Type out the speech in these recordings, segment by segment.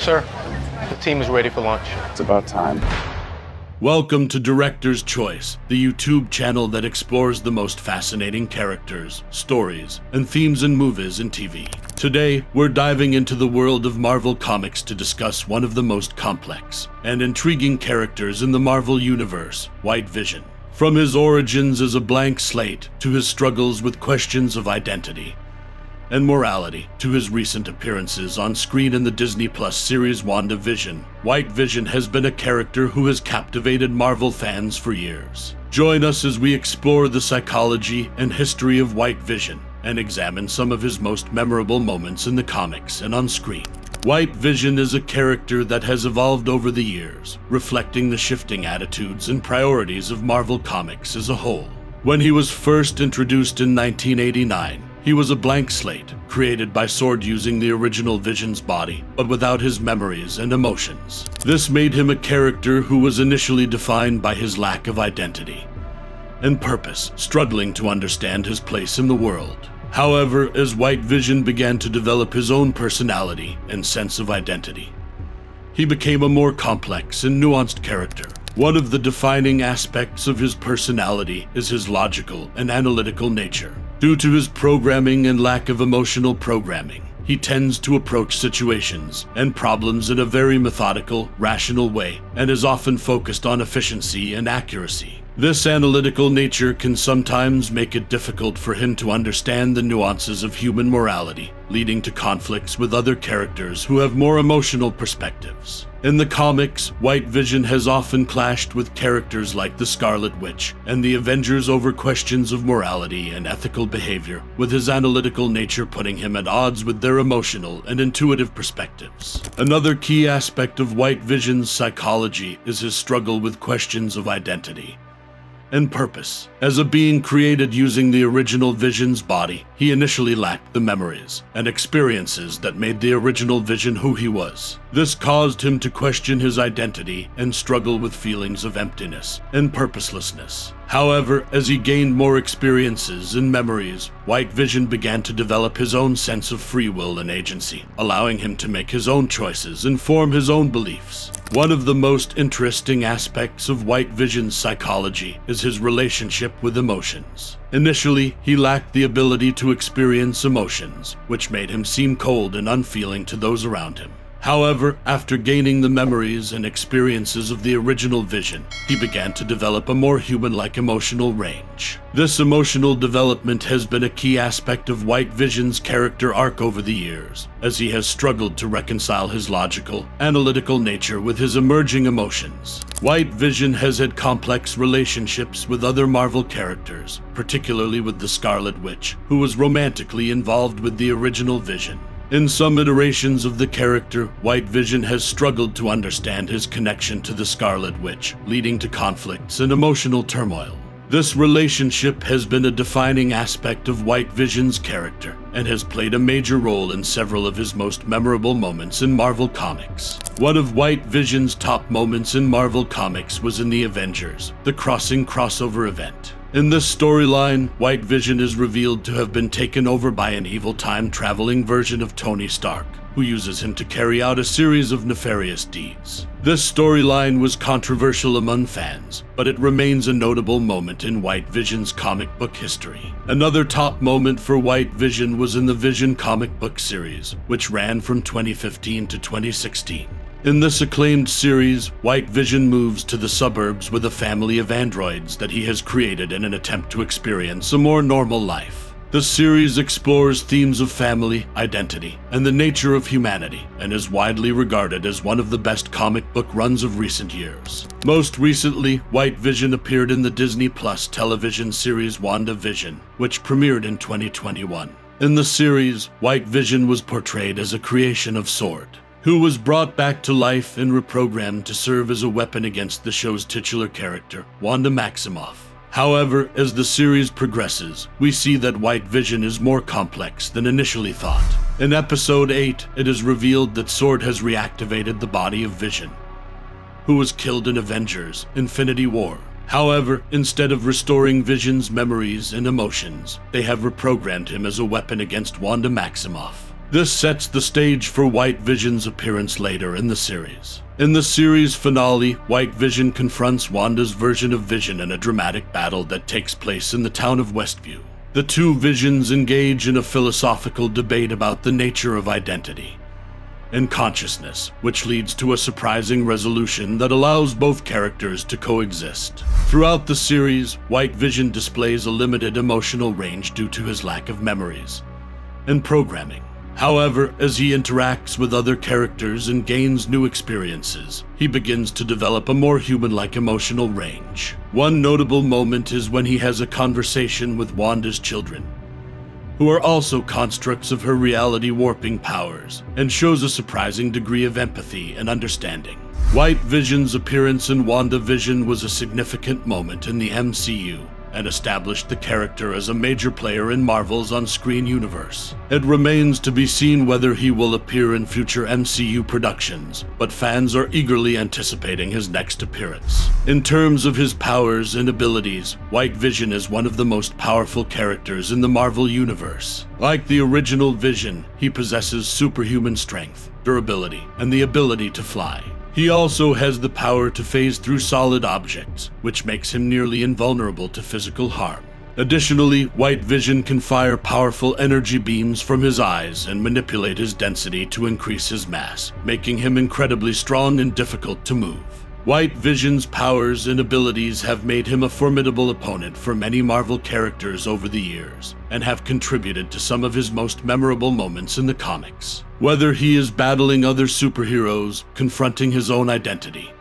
Sir, the team is ready for lunch. It's about time. Welcome to Director's Choice, the YouTube channel that explores the most fascinating characters, stories, and themes in movies and TV. Today, we're diving into the world of Marvel Comics to discuss one of the most complex and intriguing characters in the Marvel Universe, White Vision. From his origins as a blank slate to his struggles with questions of identity and morality, to his recent appearances on screen in the Disney Plus series WandaVision, White Vision has been a character who has captivated Marvel fans for years. Join us as we explore the psychology and history of White Vision and examine some of his most memorable moments in the comics and on screen. White Vision is a character that has evolved over the years, reflecting the shifting attitudes and priorities of Marvel Comics as a whole. When he was first introduced in 1989, he was a blank slate, created by Sword using the original Vision's body, but without his memories and emotions. This made him a character who was initially defined by his lack of identity and purpose, struggling to understand his place in the world. However, as White Vision began to develop his own personality and sense of identity, he became a more complex and nuanced character. One of the defining aspects of his personality is his logical and analytical nature. Due to his programming and lack of emotional programming, he tends to approach situations and problems in a very methodical, rational way, and is often focused on efficiency and accuracy. This analytical nature can sometimes make it difficult for him to understand the nuances of human morality, leading to conflicts with other characters who have more emotional perspectives. In the comics, White Vision has often clashed with characters like the Scarlet Witch and the Avengers over questions of morality and ethical behavior, with his analytical nature putting him at odds with their emotional and intuitive perspectives. Another key aspect of White Vision's psychology is his struggle with questions of identity and purpose. As a being created using the original Vision's body, he initially lacked the memories and experiences that made the original Vision who he was. This caused him to question his identity and struggle with feelings of emptiness and purposelessness. However, as he gained more experiences and memories, White Vision began to develop his own sense of free will and agency, allowing him to make his own choices and form his own beliefs. One of the most interesting aspects of White Vision's psychology is his relationship with emotions. Initially, he lacked the ability to experience emotions, which made him seem cold and unfeeling to those around him. However, after gaining the memories and experiences of the original Vision, he began to develop a more human-like emotional range. This emotional development has been a key aspect of White Vision's character arc over the years, as he has struggled to reconcile his logical, analytical nature with his emerging emotions. White Vision has had complex relationships with other Marvel characters, particularly with the Scarlet Witch, who was romantically involved with the original Vision. In some iterations of the character, White Vision has struggled to understand his connection to the Scarlet Witch, leading to conflicts and emotional turmoil. This relationship has been a defining aspect of White Vision's character and has played a major role in several of his most memorable moments in Marvel Comics. One of White Vision's top moments in Marvel Comics was in the Avengers, the Crossing crossover event. In this storyline, White Vision is revealed to have been taken over by an evil time-traveling version of Tony Stark, who uses him to carry out a series of nefarious deeds. This storyline was controversial among fans, but it remains a notable moment in White Vision's comic book history. Another top moment for White Vision was in the Vision comic book series, which ran from 2015 to 2016. In this acclaimed series, White Vision moves to the suburbs with a family of androids that he has created in an attempt to experience a more normal life. The series explores themes of family, identity, and the nature of humanity, and is widely regarded as one of the best comic book runs of recent years. Most recently, White Vision appeared in the Disney Plus television series WandaVision, which premiered in 2021. In the series, White Vision was portrayed as a creation of Sword, who was brought back to life and reprogrammed to serve as a weapon against the show's titular character, Wanda Maximoff. However, as the series progresses, we see that White Vision is more complex than initially thought. In Episode 8, it is revealed that Sword has reactivated the body of Vision, who was killed in Avengers: Infinity War. However, instead of restoring Vision's memories and emotions, they have reprogrammed him as a weapon against Wanda Maximoff. This sets the stage for White Vision's appearance later in the series. In the series finale, White Vision confronts Wanda's version of Vision in a dramatic battle that takes place in the town of Westview. The two visions engage in a philosophical debate about the nature of identity and consciousness, which leads to a surprising resolution that allows both characters to coexist. Throughout the series, White Vision displays a limited emotional range due to his lack of memories and programming. However, as he interacts with other characters and gains new experiences, he begins to develop a more human-like emotional range. One notable moment is when he has a conversation with Wanda's children, who are also constructs of her reality warping powers, and shows a surprising degree of empathy and understanding. White Vision's appearance in WandaVision was a significant moment in the MCU, and established the character as a major player in Marvel's on-screen universe. It remains to be seen whether he will appear in future MCU productions, but fans are eagerly anticipating his next appearance. In terms of his powers and abilities, White Vision is one of the most powerful characters in the Marvel universe. Like the original Vision, he possesses superhuman strength, durability, and the ability to fly. He also has the power to phase through solid objects, which makes him nearly invulnerable to physical harm. Additionally, White Vision can fire powerful energy beams from his eyes and manipulate his density to increase his mass, making him incredibly strong and difficult to move. White Vision's powers and abilities have made him a formidable opponent for many Marvel characters over the years, and have contributed to some of his most memorable moments in the comics. Whether he is battling other superheroes, confronting his own identity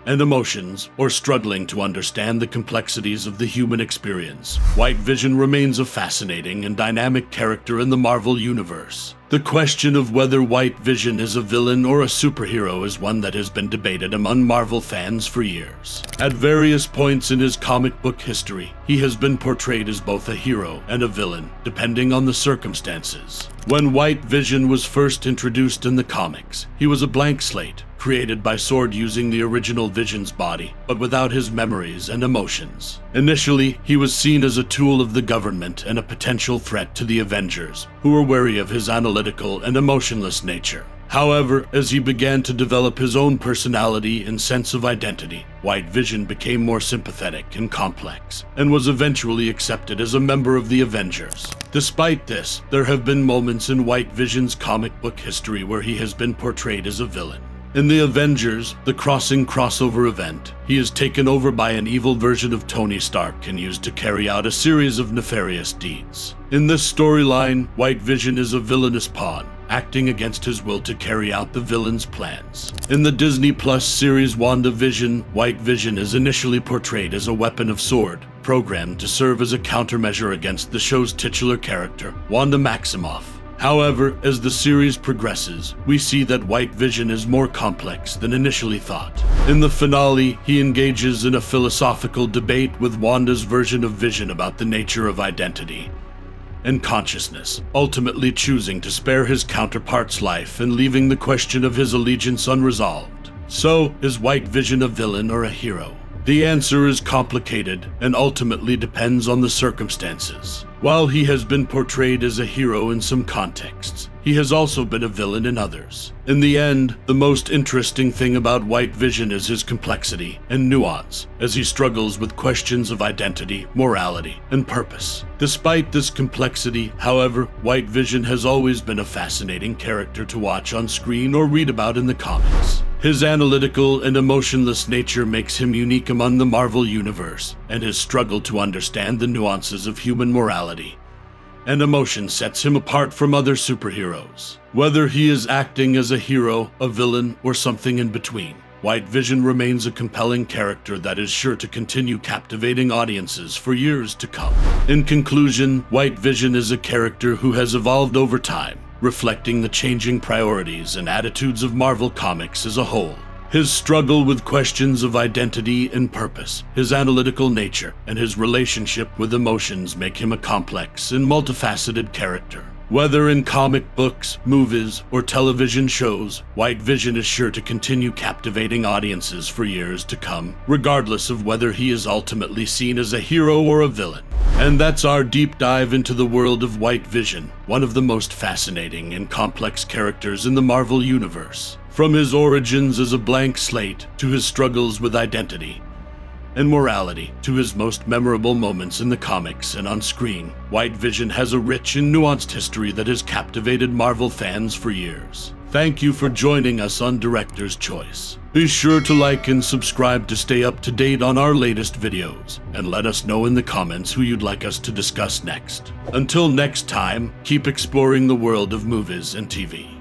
and emotions, or struggling to understand the complexities of the human experience, White Vision remains a fascinating and dynamic character in the Marvel universe. The question of whether White Vision is a villain or a superhero is one that has been debated among Marvel fans for years. At various points in his comic book history, he has been portrayed as both a hero and a villain, depending on the circumstances. When White Vision was first introduced in the comics, he was a blank slate, created by Sword using the original Vision's body, but without his memories and emotions. Initially, he was seen as a tool of the government and a potential threat to the Avengers, who were wary of his analytical and emotionless nature. However, as he began to develop his own personality and sense of identity, White Vision became more sympathetic and complex, and was eventually accepted as a member of the Avengers. Despite this, there have been moments in White Vision's comic book history where he has been portrayed as a villain. In the Avengers, the Crossing crossover event, he is taken over by an evil version of Tony Stark and used to carry out a series of nefarious deeds. In this storyline, White Vision is a villainous pawn, acting against his will to carry out the villain's plans. In the Disney Plus series WandaVision, White Vision is initially portrayed as a weapon of Sword, programmed to serve as a countermeasure against the show's titular character, Wanda Maximoff. However, as the series progresses, we see that White Vision is more complex than initially thought. In the finale, he engages in a philosophical debate with Wanda's version of Vision about the nature of identity and consciousness, ultimately choosing to spare his counterpart's life and leaving the question of his allegiance unresolved. So, is White Vision a villain or a hero? The answer is complicated and ultimately depends on the circumstances. While he has been portrayed as a hero in some contexts, he has also been a villain in others. In the end, the most interesting thing about White Vision is his complexity and nuance, as he struggles with questions of identity, morality, and purpose. Despite this complexity, however, White Vision has always been a fascinating character to watch on screen or read about in the comics. His analytical and emotionless nature makes him unique among the Marvel Universe, and his struggle to understand the nuances of human morality and emotion sets him apart from other superheroes. Whether he is acting as a hero, a villain, or something in between, White Vision remains a compelling character that is sure to continue captivating audiences for years to come. In conclusion, White Vision is a character who has evolved over time, reflecting the changing priorities and attitudes of Marvel Comics as a whole. His struggle with questions of identity and purpose, his analytical nature, and his relationship with emotions make him a complex and multifaceted character. Whether in comic books, movies, or television shows, White Vision is sure to continue captivating audiences for years to come, regardless of whether he is ultimately seen as a hero or a villain. And that's our deep dive into the world of White Vision, one of the most fascinating and complex characters in the Marvel Universe. From his origins as a blank slate, to his struggles with identity and morality, to his most memorable moments in the comics and on screen, White Vision has a rich and nuanced history that has captivated Marvel fans for years. Thank you for joining us on Director's Choice. Be sure to like and subscribe to stay up to date on our latest videos, and let us know in the comments who you'd like us to discuss next. Until next time, keep exploring the world of movies and TV.